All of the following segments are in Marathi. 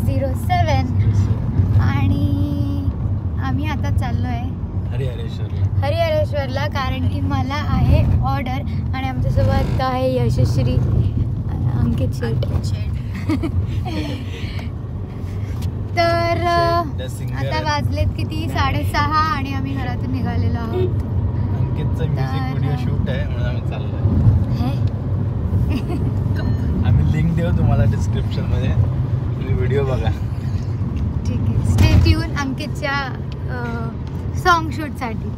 607 आणि आम्ही आता चाललो आहे हरिहरेश्वरला, कारण की मला आहे ऑर्डर आणि आमच्यासोबत आहे यशश्री, अंकित शेठ. तर आता वाजलेत किती 6:30 आणि आम्ही घरातून निघालेलो आहोत. अंकितचा म्युझिक व्हिडिओ शूट आहे म्हणून आम्ही चाललोय. आम्ही लिंक देऊ तुम्हाला डिस्क्रिप्शन मध्ये, तुम्ही व्हिडिओ बघा. ठीक आहे, स्टे ट्यून अंकितच्या सॉन्ग शूट साठी.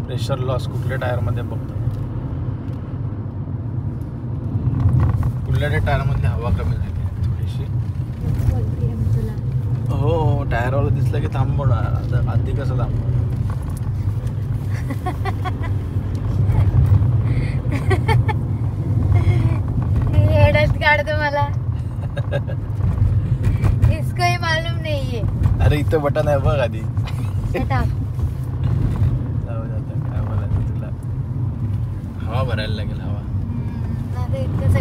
प्रेशर लॉस कुठल्या टायर मध्ये बघतो, कुठल्या टायर मध्ये हवा कमी झाली थोडीशी. हो, टायरवाला दिसलं की थांबवणार. आता आधी कसं थांबवणार. हेडच काढतो मला. इसकोही मालूम नाहीये. अरे इथं बटन आहे बघ आधी. हवा भरायला लागेल. हवा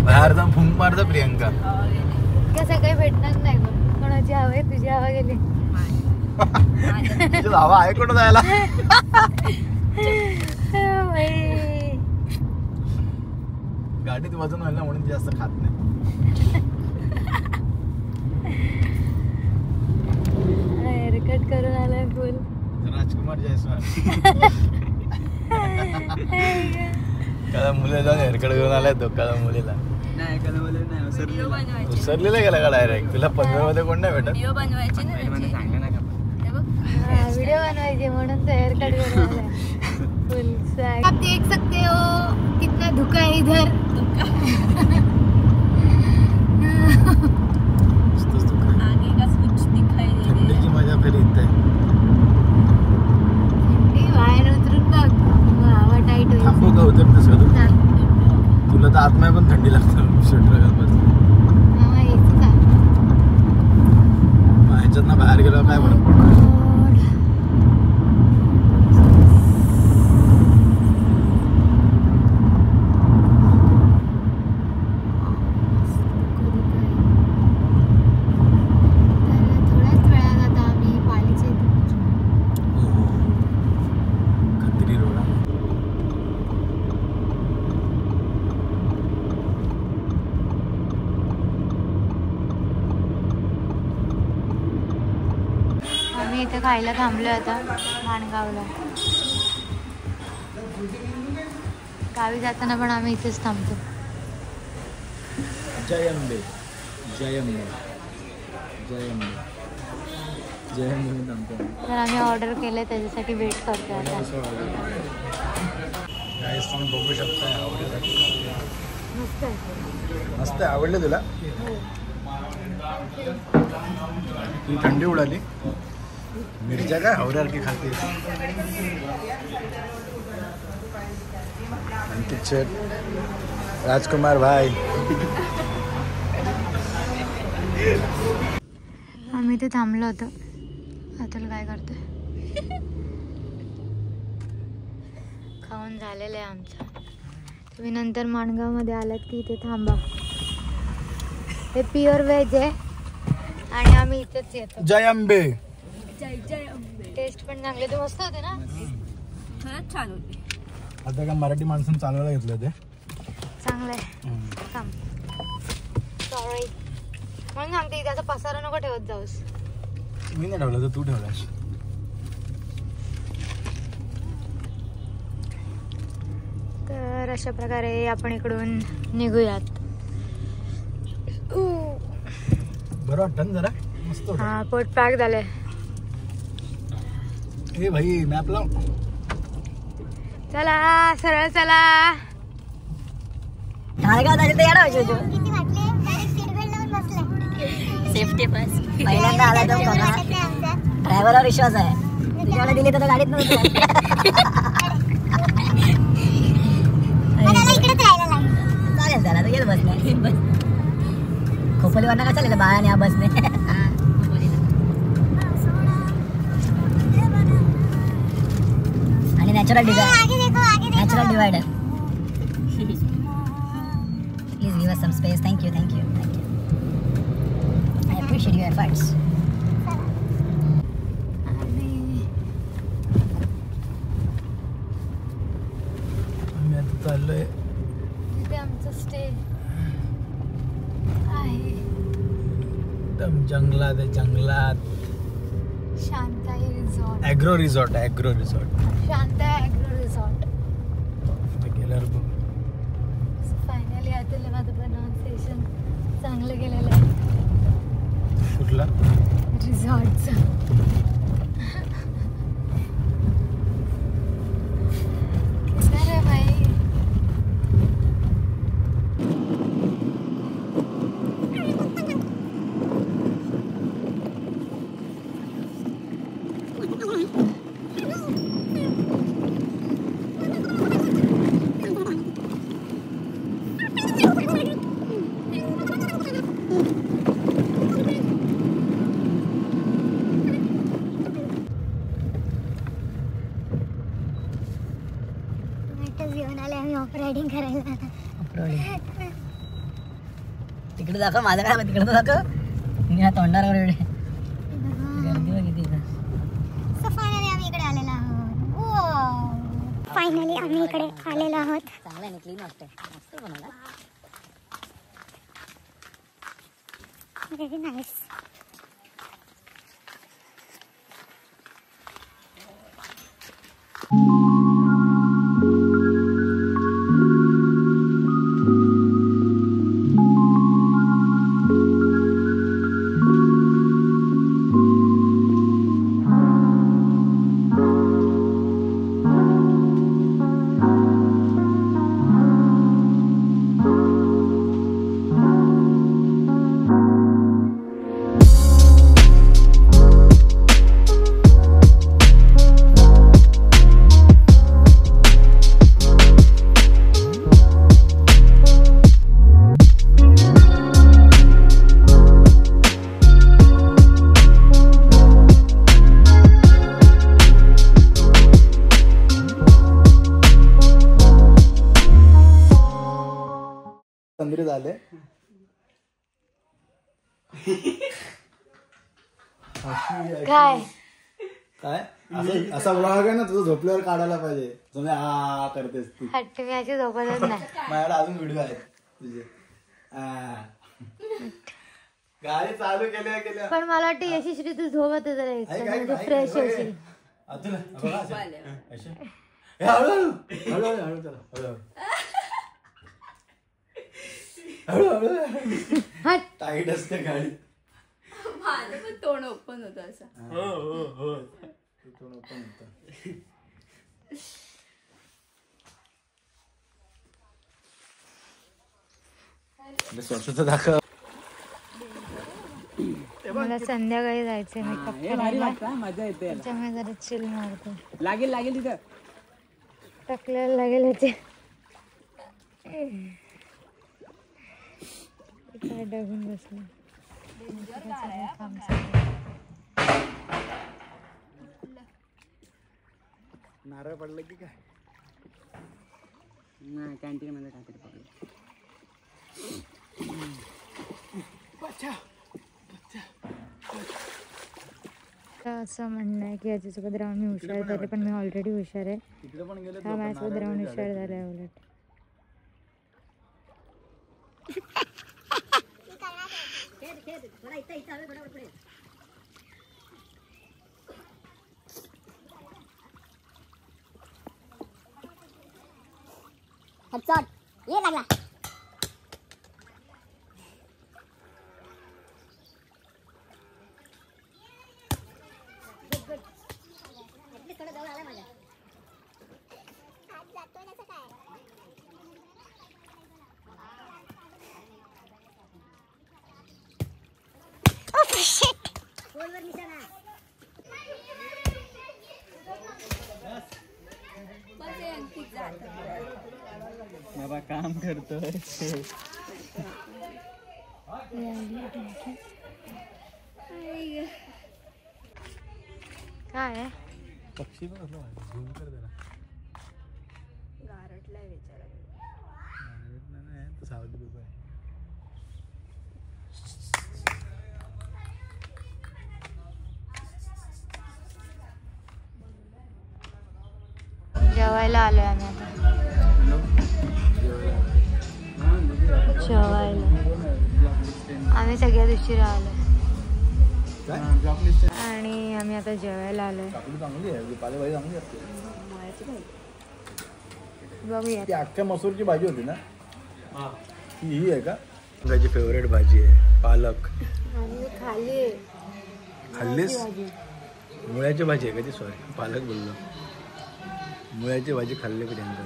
बाहेर जाऊन फुंक मारता प्रियंका. कसं काही भेटणार नाही बघ. कोणाची हवा आहे? तुझी हवा गेली. हवा आहे कुठं जायला. गाडीत वजन व्हायला म्हणून जास्त खात नाही. हेअरकट करून आलाय फुल राजकुमार जयस्वाल. एखादा मुलीला जाऊन हेअरकट करून आलाय तो. एखादा मुलीला उसरलेला गेला का डायरेक्ट. तुला पनवेलमध्ये कोण नाही भेटत. व्हिडिओ बनवायचे म्हणून तो हेअरकट करून आलाय फुल. आप देख सकते हो कितना धुका है इधर. थंडीची मजा फिर इथे आहे. बाहेर उतरून बघ, हवा टाईट होईल. थांबू का उतरतेस का तू? तुला तर आतमध्ये पण थंडी लागतं स्वेटर घालून. ह्याच्यात ना बाहेर गेल्यावर काय फरक पडतो. इथे खायला थांबलो आता माणगावला. गावी जाताना पण आम्ही इथेच थांबतो. जय अंबे, जय अंबे, जय अंबे, जय अंबे थांबतो. तर आम्ही ऑर्डर केलं त्याच्यासाठी वेट करतो आता. तुम्ही बघू शकता. मस्त आहे. मस्त आहे. आवडलं तुला? ती थंडी उडाली. मिरच्या काय हवऱ्यासारखी खाते. अंकित शेठ, राजकुमार भाई. आम्ही ते थांबलो होतो. आता काय करतोय. खाऊन झालेलं आहे आमचं. तुम्ही नंतर माणगावमध्ये आलात की इथे थांबा. हे प्युअर व्हेज आहे आणि आम्ही इथेच येतो. जय अंबे. टेस्ट पण चांगले. ते मस्त होते ना. खरंच छान होते. आता का मराठी माणसानं चालवायला घेतलं ते चांगलं आहे. थांब. सॉरी म्हणून सांगते इथे आता पसारा नको ठेवत जाऊस. मी नाही ठेवलं तर तू ठेवलास. तर अशा प्रकारे आपण इकडून निघूयात. बरं वाटतं ना जरा. मस्त. हा, पोट पॅक झालंय. ए भाई मॅप लाव. चला सरळ चला. Safety first. पहिल्यांदा आला तो ड्रायव्हरवर विश्वास आहे. तुझ्याकडे दिली तर गाडीत नव्हतं. चालेल त्याला तर येत बसला. खोलीवर का चाललेलं बाळाने या बसने आणि natural divider please give us some space thank you I appreciate your efforts आम्ही आता चाललोय इथे आमचं स्टे आहे एकदम जंगलात आहे, जंगलात. Shantai resort. Agro resort Shantai agro resort. गेल्यावर बघ. फायनली आता माझं प्रोनाउन्सिएशन चांगलं गेलेलं आहे कुठला रिसॉर्टचं. किती रे भाई. घेऊन आले आम्ही ऑफ रायडिंग करायला. तिकडे दाखव माझं काय तिकडे दाखव मी तोंडावर एवढे गर्दी बघ किती इथं. फायनली आम्ही इकडे आलेलो आहोत. फायनली आम्ही इकडे आलेलो आहोत. चांगलं आहे क्लीन वाटतंय मस्त बनवला. Very nice. तंद्री झाले. काय असा ब्लॉग आहे ना तुझं झोपल्यावर काढायला पाहिजे. तुम्ही आ करतेस ती हट्ट मी अशी झोपतच नाही. माझ्याकडे अजून व्हिडिओ आहेत तुझे. गाडी चालू केल्या पण मला वाटतं यशस्वी तू झोपतच राहायचं फ्रेश होशील. टाईट असते गाडी. माझं पण तोंड ओपन होतं असं. हो तोंड ओपन होतं. स्वतःच दाखव. मला संध्याकाळी जायचंय मेकअप करायला. मजा येते. त्याच्यामुळे जरा चिल मारतो. लागेल तिथं टाकलेलं लागेल ह्याचे. काय डगून बसलं. नारळ पडलं की काय. नाही कॅन्टीन मध्ये काहीतरी पडलं. असं म्हणणं आहे की याच्यासोबत राहून मी हुशार झाले, पण मी ऑलरेडी हुशार आहे. हा माझ्यासोबत राहून हुशार झाला आहे उलट. ये लागला बाबा काम करतोय. काय आहे? पक्षी पण असलं झूम कर जरा. गारटलाय विचारा. नाही तर सावधी बिबा आहे. जेवायला आलोय आम्ही आता. जेवायला आम्ही सगळ्यात उशिरा आलोय आणि आम्ही आता जेवायला आलोय. काकडी चांगली आहे, पालेभाजी चांगली असते. बघूया. ती अख्ख्या मसूरची भाजी होती ना, ही आहे का? माझी फेवरेट भाजी आहे पालक. आम्ही खाल्ली. खाल्लीस? मुळ्याची भाजी आहे का ती? सॉरी, पालक बोललो. मुळ्याची भाजी खाल्ली प्रियंका.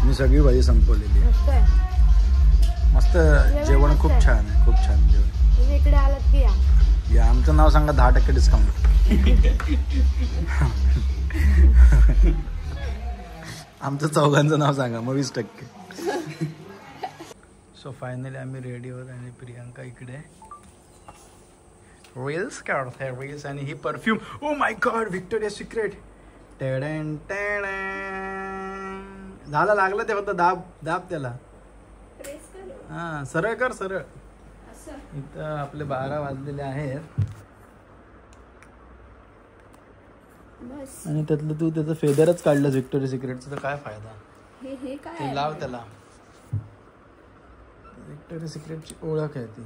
मी सगळी भाजी संपवलेली आहे. मस्त जेवण खूप छान आहे, खूप छान जेवण. तुम्ही इकडे आलात की या आमचं नाव सांगा, 10% डिस्काउंट. आमचं चौघांचं नाव सांगा, मग 20%. सो फायनली आम्ही रेडी आहोत आणि प्रियांका इकडे रील्स काढते. रील्स आणि ही perfume. Oh my god, Victoria Secret. टेडन टेडन. झालं, लागलं ते फक्त दाब दाब त्याला. हां, सरळ कर, सरळ. इथं आपले 12 वाजलेले आहेत आणि त्यातलं तू त्याचं फेदरच काढलंस व्हिक्टोरिया सिक्रेटचं, तर काय फायदा? हे काय ते लाव त्याला. व्हिक्टोरिया सिक्रेटची ओळख आहे ती.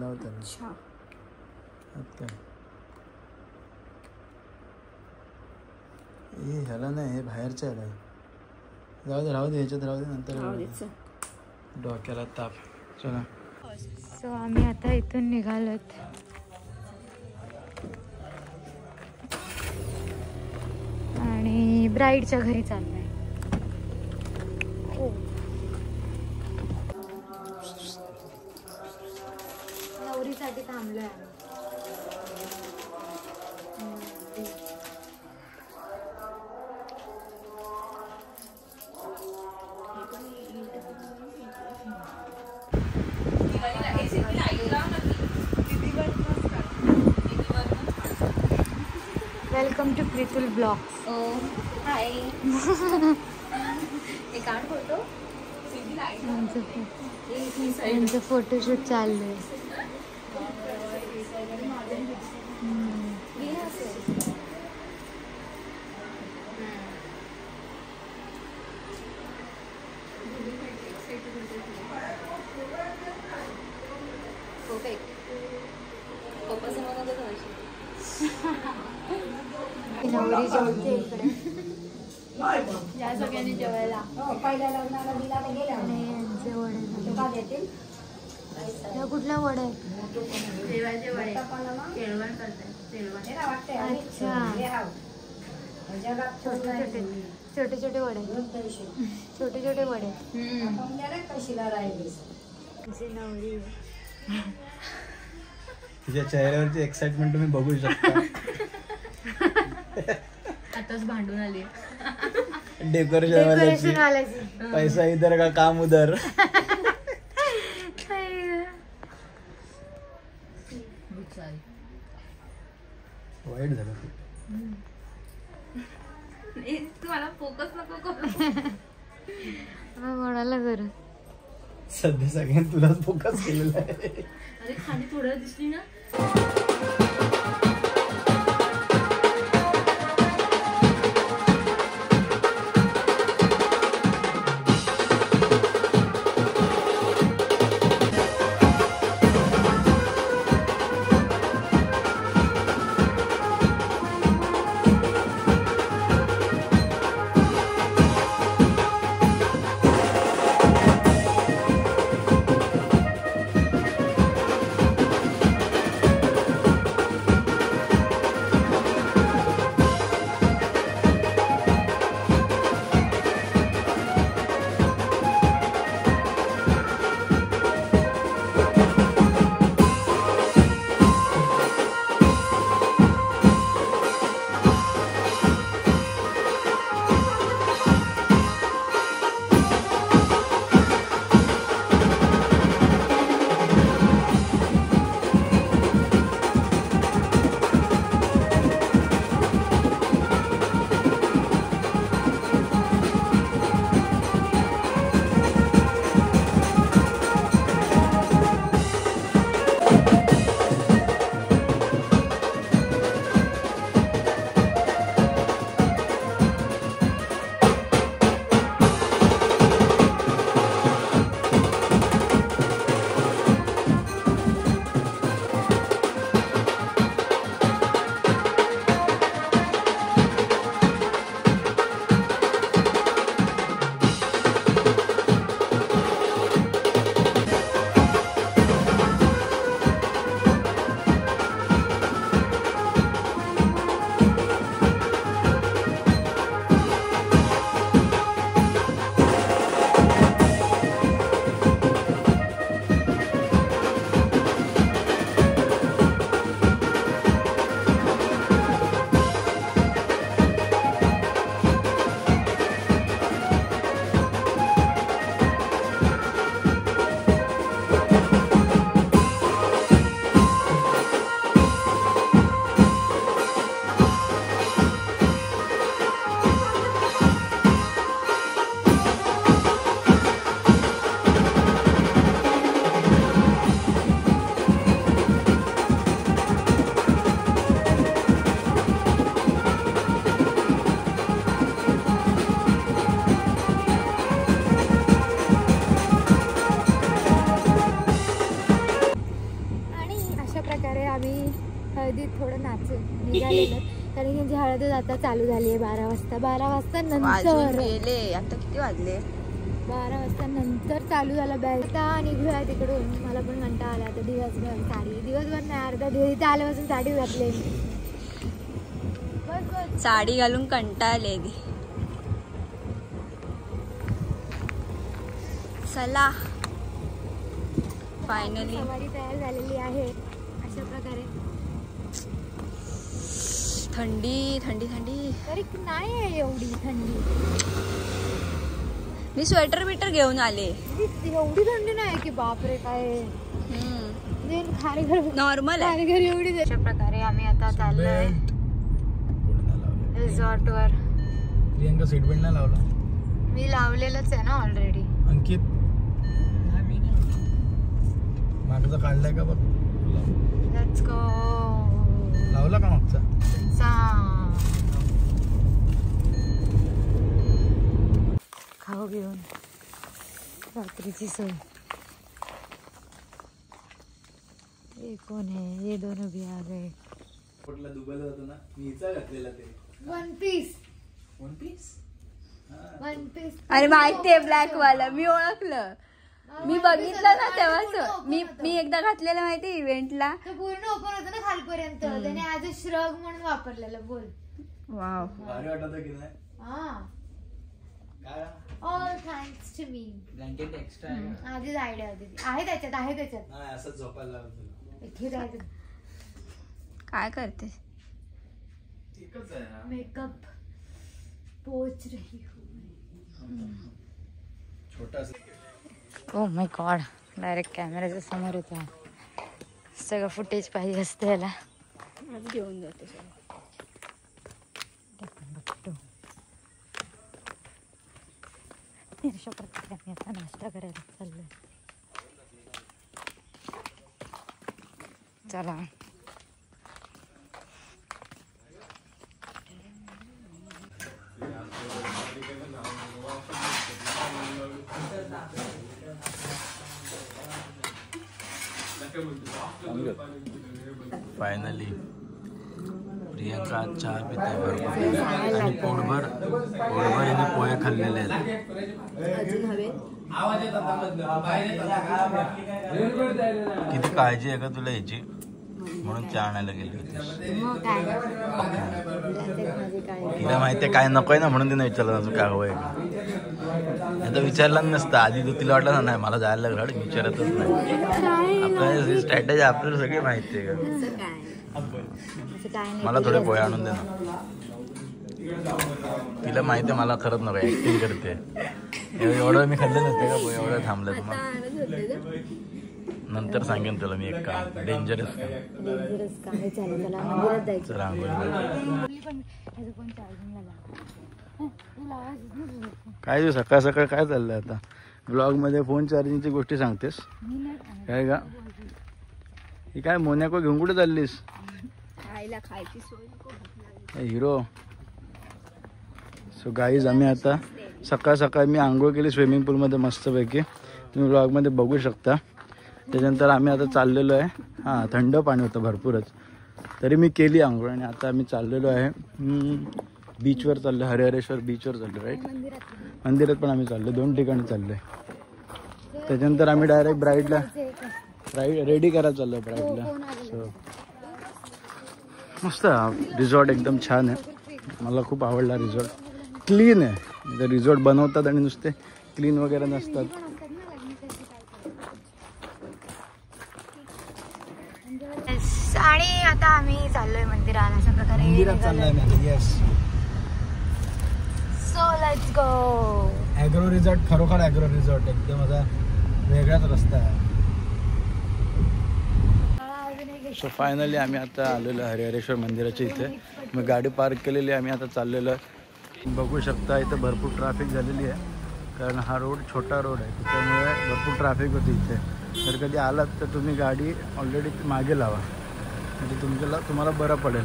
लाव त्याला. अच्छा. काय ह्याला नाही, हे बाहेरच्या ह्याला. जाऊ दे, राहू दे, ह्याच्यात राहू दे, नंतर डोक्याला ताप. चला. सो आम्ही आता इथून निघालोत. आणि ब्राईडच्या घरी चाललोय. नवरीसाठी थांबलोय आम्ही. Welcome to Pritul blogs. Hi. एक आठ फोटो. आमचं फोटोशूट चालू आहे. नवरी जेवते इकडे. या सगळ्यांनी जेवायला. आणि यांचे वडे झाले. या कुठल्या वडे आहेत? जेवायचे वडे. केळवण करतात. अच्छा, छोटे छोटे छोटे वडे. छोटे छोटे वडे. नवरी तिच्या चेहऱ्यावरची एक्साइटमेंट तुम्ही बघू शकता. आताच भांडून आली. डेकोरेशन वाल्याची. पैसा इधर का काम उधर. वाईट झालं. तू मला फोकस नको करू. कोणाला करू? सध्या सगळ्यांनी तुलाच फोकस केलेला आहे. अरे खाली थोडं दिसली ना. थोडं निघालेलं कारण त्यांची हळदच आता चालू झाली आहे 12 वाजता. 12 वाजता नंतर गेले. आता किती वाजले? 12 वाजता नंतर चालू झालं बॅग. आता निघूया तिकडून. मला पण कंटाळा आला आता दिवसभर नाही अर्धा दिवस इथे आल्यापासून साडी घातली. बस साडी घालून कंटाळले. चला फायनली सवारी तयार झालेली आहे. अशा प्रकारे थंडी थंडी थंडी तरी नाही आहे एवढी थंडी. मी स्वेटर बिटर घेऊन आले. एवढी थंडी नाही की बापरे काय नॉर्मल आहे. घरी एवढी. अशा प्रकारे आम्ही आता चाललोय रिसॉर्ट वर. प्रियंका सीट बेल्ट नाही लावला. मी लावलेलंच आहे ना ऑलरेडी. अंकित मागचा काढलाय का बघ. Let's go. लावला का मागचा? खाऊ घेऊन रात्रीची सोय. हे कोण आहे? ये दोन भी आ गए. कुठला दुबईला जातो ना मी हिचा घातलेला ते वन पीस. अरे माहितीये ब्लॅक वाला. मी ओळखलं. मी बघितलं ना तेव्हाच. मी एकदा घातलेलं माहिती इव्हेंटला. पूर्ण ओपन होतं ना खालपर्यंत. त्याने ऍज अ श्रग म्हणून वापरलेलं. बोल. वाव भारी वाटत की नाही? All thanks to me. Blanket extra आधीच आयडिया होती ती. आहे त्याच्यात नाही असंच झोपायला लागत. इथे जायचं. काय करते? एकच आहे ना. मेकअप पोच रही हूँ. छोटा. ओ माय गॉड. डायरेक्ट कॅमेऱ्याच्या समोर येतो. सगळं फुटेज पाहिजे असतं याला. घेऊन जाते. अशा प्रकारे आम्ही आता नाश्ता करायला चाललोय. चला. फायनली प्रियंका चहा पिते भरपूर आणि पोटभर हिने पोहे खाल्लेले आहेत. किती काळजी आहे का तुला याची म्हणून चहा आणायला गेली होती. तिला माहितीये काय नकोय ना म्हणून तिने विचारलं तुझं काय हवंय का. आता विचारलं नसतं आधी. तर तिला वाटलं ना नाही मला जायला घड विचारतच नाही. आपल्याला स्ट्रॅटेजी आपल्याला सगळी माहिती आहे का. मला थोडे पोहे आणून दे ना. तिला माहिती आहे मला खरंच नको ऍक्टिंग करते. एवढं मी खाल्लं नसते का पोहे. एवढं थांबलं तुम्हाला नंतर सांगेन तुला मी एक काम. डेंजरस काम. चला काय सकाळ सकाळ काय चाललंय आता. ब्लॉग मध्ये फोन चार्जिंगची गोष्टी सांगतेस काय का. ही काय मोन्याको घेऊन कुठे चाललीस? हिरो. सो गाईज आम्ही आता सकाळ सकाळ मी आंघोळ केली स्विमिंग पूलमध्ये मस्तपैकी. तुम्ही ब्लॉगमध्ये बघू शकता. त्याच्यानंतर आम्ही आता चाललेलो आहे. हां थंड पाणी होतं भरपूरच तरी मी केली आंघोळ. आणि आता आम्ही चाललेलो आहे बीचवर चाललो. हरिहरेश्वर बीचवर चाललो. राईट. मंदिरात पण आम्ही चाललो. 2 ठिकाणी चाललो आहे. त्याच्यानंतर आम्ही डायरेक्ट ब्राईडला रेडी करायला चाललो ब्राईडला. सो मस्त रिसॉर्ट एकदम छान आहे. मला खूप आवडला रिसॉर्ट. क्लीन आहे. रिसॉर्ट बनवतात आणि नुसते क्लीन वगैरे नसतात. आणि आता आम्ही चाललोय मंदिरात. अशा प्रकारे मंदिरात चाललोय. Yes. So let's go. Agro resort खरोखर ॲग्रो रिसॉर्ट एकदम असा वेगळाच रस्ता आहे. सो फायनली आम्ही आता आलेलो हरिहरेश्वर मंदिराच्या इथे. मी गाडी पार्क केलेली आहे. आम्ही आता चाललेलो आहे. बघू शकता इथं भरपूर ट्रॅफिक झालेली आहे कारण हा रोड छोटा रोड आहे. त्याच्यामुळे भरपूर ट्रॅफिक होती इथे. जर कधी आलात तर तुम्ही गाडी ऑलरेडी मागे लावा म्हणजे तुम्हाला बरं पडेल.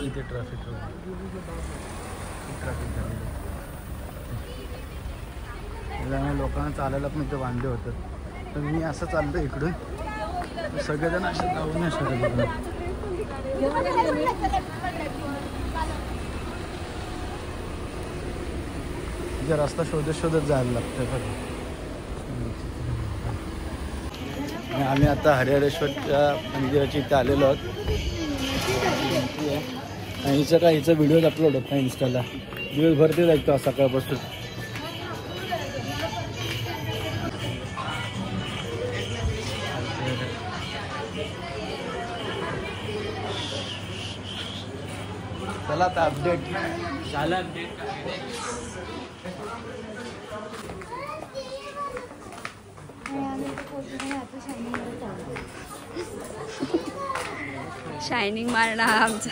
इथे ट्रॅफिक झालेलं त्यामुळे लोकांना चालायला पण इथे वांदे होतात. तर मी असं चालतं इकडून. सगळेजण असे जाऊ नाही शकत. म्हणजे रस्ता शोधत शोधत जायला लागतं बघा. आणि आम्ही आता हरिहरेश्वरच्या मंदिराच्या इथे आलेलो आहोत. आणि हिचं काय हिचा व्हिडिओज अपलोड होत नाही इन्स्टाला. दिवसभर तेच ऐकतो सकाळपासून. चला आता अपडेट झाला. शायनिंग मारणं हा आमचा.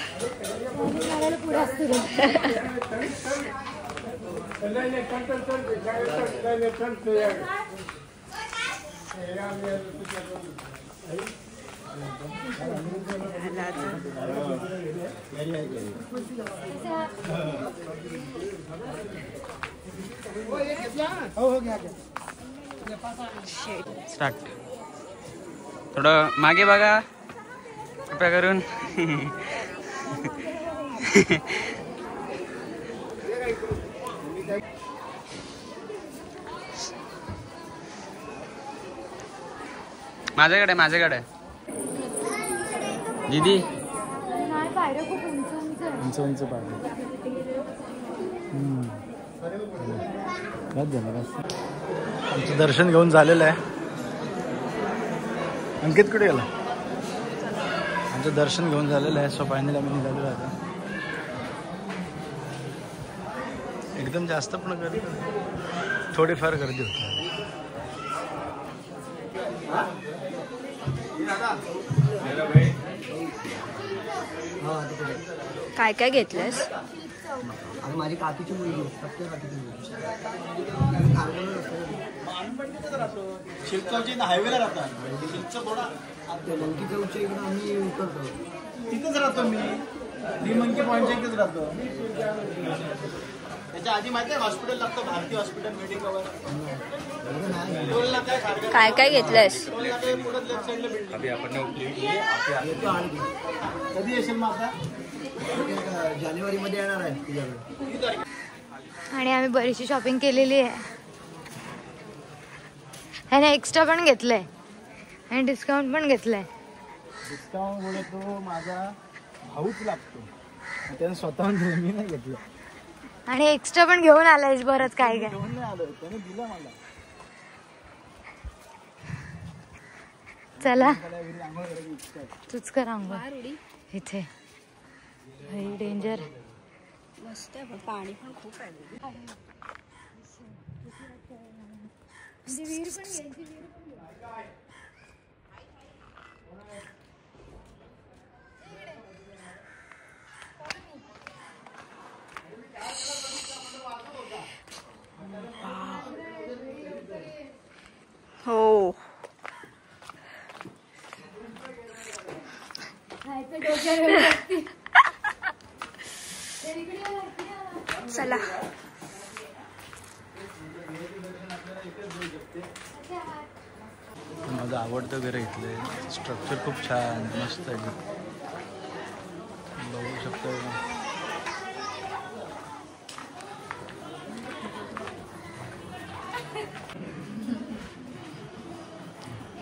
स्टार्ट. थोडं मागे बघा कृपया करून. माझ्याकडे दीदी. उंच उंच पाहिजे. आमचं दर्शन घेऊन झालेलं आहे. अंकित कुठे गेला? आमचं दर्शन घेऊन झालेलं आहे. सो फायनली आम्ही निघालेलो आता. एकदम जास्त पण गर्दी, थोडीफार गर्दी होती. काय काय घेतलंस? आणि माझी काकीची मुलगी शिल्पगावची हायवेला राहतात. लंकीच्या उच्च इकडे आम्ही उतरतो. तिथेच राहतो मी मंकी पॉईंटच्या इथेच राहतो. त्याच्या आधी माहिती आहे हॉस्पिटल लागतं, भारती हॉस्पिटल मेडिकल. काय काय घेतलंस? कधी येशील मग आता? जानेवारीमध्ये येणार आहे तुझ्याकडे. आणि आम्ही बरीचशी शॉपिंग केलेली आहे. ह्याने एक्स्ट्रा पण घेतलंय आणि डिस्काउंट पण घेतलंय. डिस्काउंट बोलत तो माझा भाऊच लागतो, त्याने स्वतःहून मी नाही घेतलं. आणि एक्स्ट्रा पण घेऊन आलायस बरंच काय काय. घेऊन नाही आलो, त्याने दिलं मला. चला तूच कर आंघोळ इथे. डेंजर. मस्त आहे, पाणी पण खूप आहे. हो. चला. माझं आवडतं घर इथले. स्ट्रक्चर खूप छान मस्त आहे. बघू शकतो.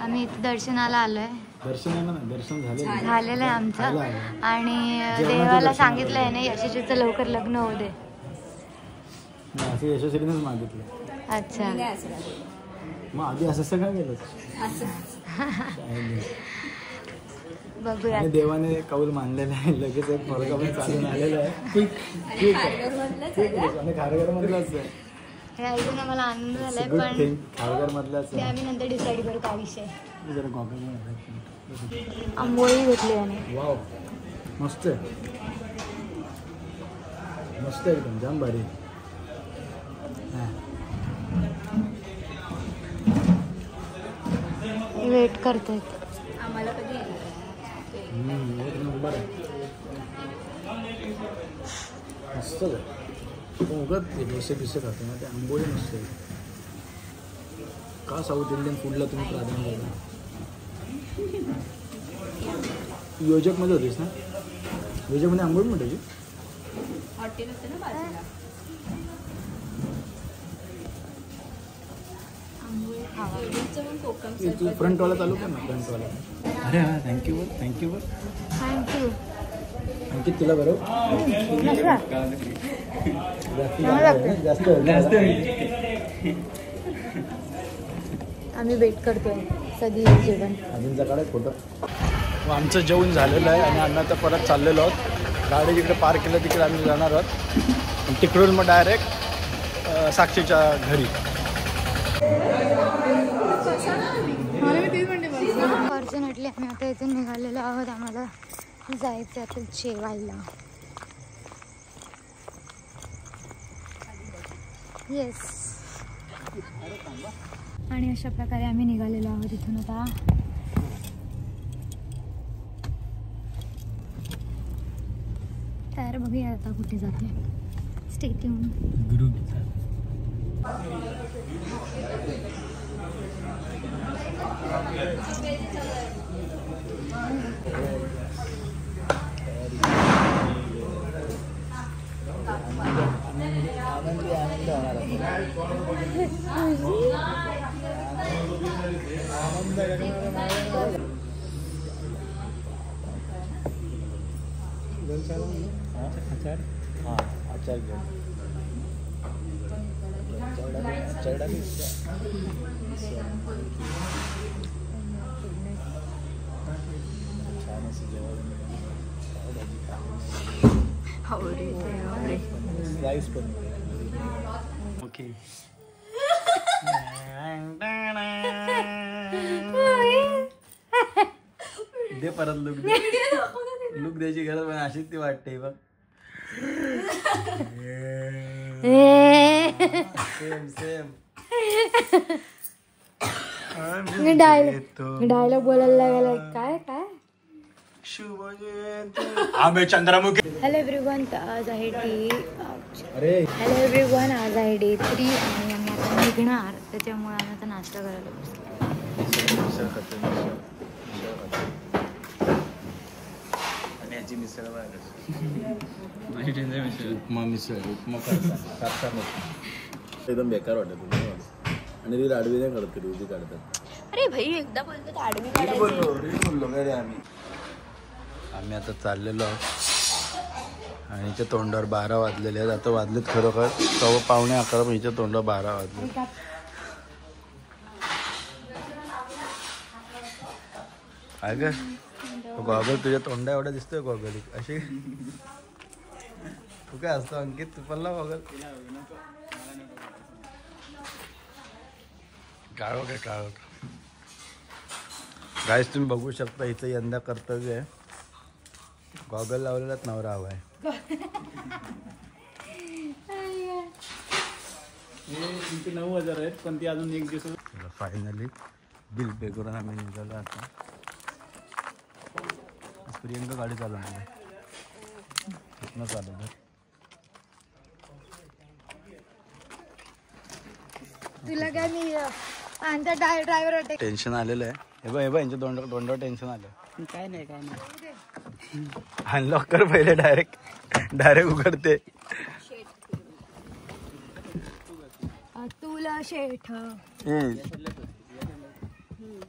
आम्ही इथे दर्शनाला आलोय. दर्शन झालेलं आहे आमचं. आणि देवाला सांगितलंय ना यशस्वीचं लवकर लग्न होऊ दे. यशस्वीनेच मागितलं. अच्छा. मग आधी असं सगळं गेलं. बघूया. देवाने कौल मानलेला आहे. लगेच एक मुलगा पण चालून आलेला आहे. आणि खारघर मधलाच आहे. हे ऐकून मला आनंद झालाय. पण खारघर मधलाच ते आम्ही नंतर डिसाईड करू काय विषय. जरा गॉगल आंबोळी घेतली आणि वाव मस्त आहे. मस्त एकदम जाम भारी. वेट करतोय. आम्हाला कधी एक नंबर आहे. मस्त आहे. उगत डोसे बिसे खातो ना ते. आंबोळी मस्त आहे. का साऊथ इंडियन फूडला तुम्ही प्राधान्य देता? योजकमध्ये होतीस ना? त्याच्यामध्ये आंघोळ म्हणायची हॉटेल होतं ना बाजूला. तू फ्रंटवाला चालू कर ना फ्रंटवाला. अरे हा थँक्यू बर थँक्यू बर थँक्यू. अंकित तुला बरोबर जास्त आम्ही वेट करतोय कधी जेवण. अजून सकाळी फोटो. आमचं जेवण झालेलं आहे आणि आम्ही आता परत चाललेलो आहोत. गाडी जिकडे पार्क केलं तिकडे आम्ही जाणार आहोत. तिकडून मग डायरेक्ट साक्षीच्या घरी. फॉर्च्युनेटली आम्ही आता इथून निघालेलो आहोत. आम्हाला जायचं आता जेवायला. येस. आणि अशा प्रकारे आम्ही निघालेलो आहोत इथून आता. तर बघूया आता कुठे जाते. Stay tune. आचार घ्या. राईस पण ओके. दे परत लुक लुक द्यायची गरज पण अशीच ती वाटते बघ. Same same. डायलॉग बोलायला लागला. काय काय आम्ही चंद्रमुखी. Hello everyone. आज आहे डे. अरे हॅलो एव्हरीवन. आज आहे डे 3 आणि आम्ही आता निघणार. त्याच्यामुळे आम्ही आता नाश्ता करायला बसलो. आणि याची मिसळ उपमा मिसळ उपमा एकदम बेकार वाटत तुम्ही. आणि ती आडवी नाही काढत कधी उभी काढतात. अरे भाई एकदा बोलतो तर आडवी बोललो काय आम्ही आता चाललेलो आहोत. आणि हिच्या तोंडावर 12 वाजलेले आहेत. आता वाजलेत खरोखर 11:15 पण हिच्या तोंडावर 12 वाजले. काय ग गॉगल तुझ्या तोंडा एवढा दिसतोय. गॉगल अशी तू काय असतो अंकित तू पडला गॉगल काळो काय काळो. गाईस तुम्ही बघू शकता इथं यंदा कर्तव्य आहे. गॉगल लावलेलाच नवरा हवा आहे. तुमचे 9,000 आहेत पण ती अजून एक दिवस. फायनली बिल पे करून आम्ही निघालो. आता प्रियंका गाडी चालवणार इथनं चालवणार. तुला काय मी आमचा ड्रायव्हर वाटते. टेन्शन आलेलं आहे. हे बघ यांच्या तोंडावर टेन्शन आलं. काय नाही अनलॉक कर पहिले. डायरेक्ट उघडते. तुला शेठ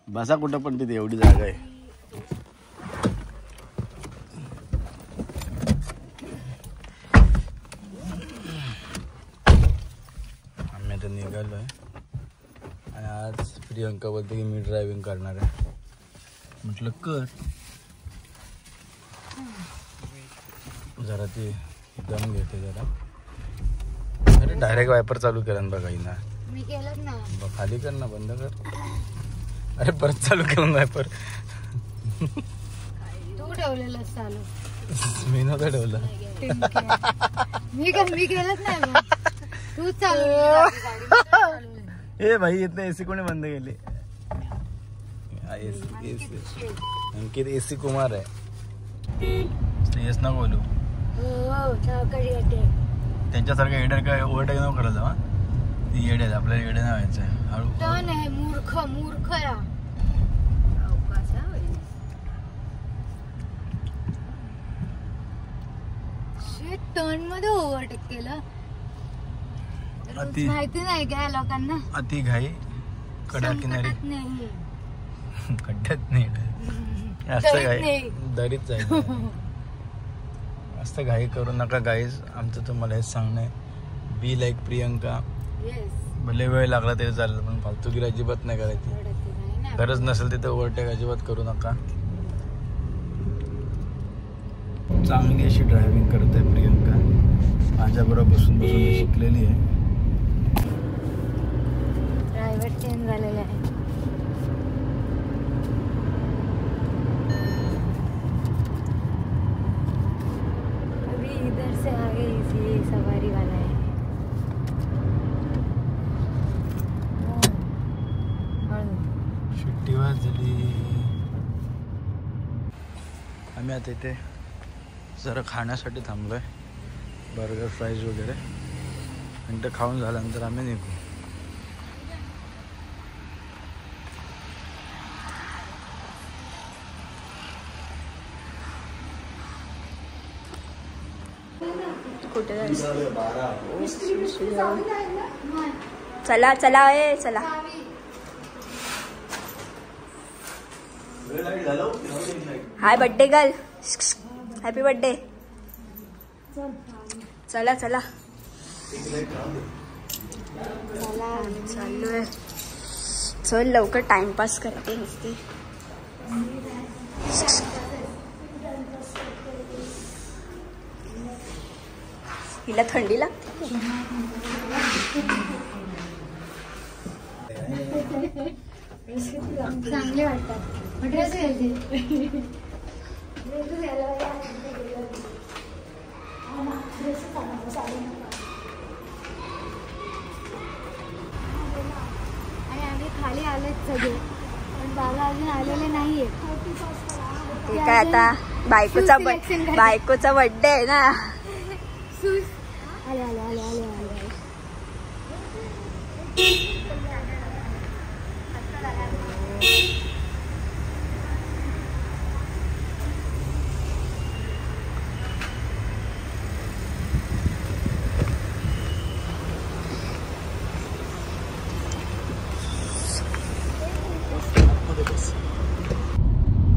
बसा कुठं पण तिथे एवढी जागा आहे. आम्ही आता निघालो आहे. आणि आज प्रियंका बोलते की मी ड्रायव्हिंग करणार आहे. म्हटलं कर जरा ती दम घेते जरा. अरे डायरेक्ट वायपर चालू केलं बघा हिना. मी केलंच ना. खाली कर ना बंद कर. अरे परत चालू केलं वायपर. तू ठेवलेलं चालू. मी नव्हतं ठेवलं. मी केलंच नाही मग. तूच चालू. ए भाई इथं एसी कोणी बंद केली. अंकित एसी कुमार आहे. येस ना बोलू. त्यांच्यासारखं एडर काय ओव्हरटेक नको करत जाऊ. ती येडे आहेत आपल्याला येडे नाही व्हायचं. टन आहे मूर्ख या. टर्न मध्ये ओव्हरटेक केलं. अति माहिती नाही काय लोकांना. अति घाई कडा किनारी नाही खड्ड्यात नाही असं घाई दरीत जायचं. असं घाई करू नका गाईज. आमचं तुम्हाला हेच सांगणं आहे. Be like Priyanka. भले वेळ लागला तरी चालेल पण फालतूगिरी अजिबात नाही करायची. गरज नसेल तिथे ओव्हरटेक अजिबात करू नका. चांगली अशी ड्रायव्हिंग करत आहे प्रियंका. माझ्याबरोबर बसून बसून शिकलेली आहे. ड्रायव्हर चेंज झालेला आहे. अभी इधर से आगे ये सवारी वाला है. शिट्टी वाजली. आम्ही आता इथे जरा खाण्यासाठी थांबलोय. बर्गर फ्राईज वगैरे आणि ते खाऊन झाल्यानंतर आम्ही निघू. कुठे चला चला ए चला. हाय बर्थडे गर्ल. Happy birthday. चला चला चाललोय. चल लवकर टाइमपास करते नुसते. हिला थंडी लागते. चांगले वाटतात. आणि आम्ही खाली आलेत सगळे पण बाबा अजून आलेले नाहीये. ते काय आता बायकोचा बर्थडे आहे ना. आले आले आले आले आले.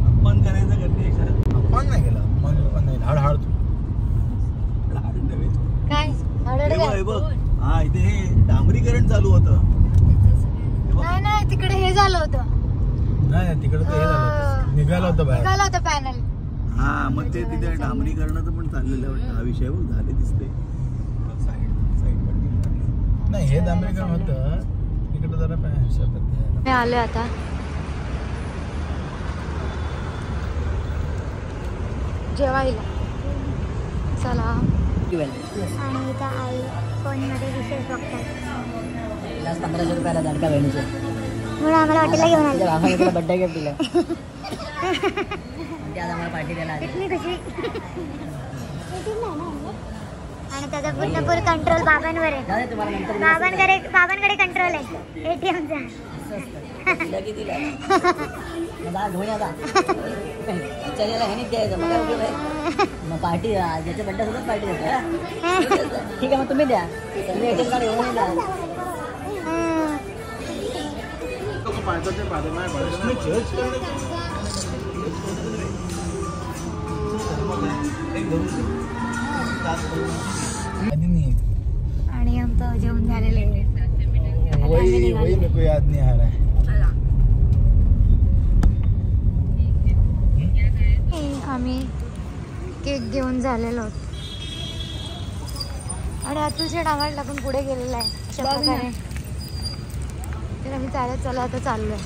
अपमान करायचं करते. अपमान नाही केला. अपमान नाही. हाड हाड तू काय हा इथे हे डांबरीकरण चालू होतं. नाही नाही तिकडे हे झालं होतं. नाही तिकडे तर हे झालं निघालं होतं बाहेर. निघालं होतं पॅनल. हा मग ते तिथे डांबरीकरणाचं पण चाललेलं वाटतं. हा विषय बघ झाले दिसते. नाही हे डांबरीकरण होतं तिकडे जरा मी आले आता. जेवायला चला. आणि इथं आई फोनमध्ये विशेष बघतात. 1500 रुपयाला दणका बहिणीचे म्हणून आम्हाला हॉटेलला घेऊन आले. आम्हाला तुला बड्डे गिफ्ट दिलं. म्हणजे आज आम्हाला पार्टी द्यायला आली. आणि त्याचा पूर्ण कंट्रोल बाबांवर आहे. तुम्हाला नंतर बाबांकडे कंट्रोल आहे एटीएमचा. दिला मला घेऊन आता चलेला हे नाही द्यायचं. मग काय उपयोग आहे. मग पार्टी ज्याच्या बड्डे सोबत पार्टी देतो. ठीक आहे मग तुम्ही द्या. तुम्ही एटीएम कार्ड घेऊन द्या. आणि आमचं जेवण झालेलं आहे. वही मेरे को याद नहीं आ रहा है. आम्ही केक घेऊन झालेलो आहोत आणि अतुलच्या डांगाला पण पुढे गेलेला आहे अशा प्रकारे. तर आम्ही चालत आता चाललोय.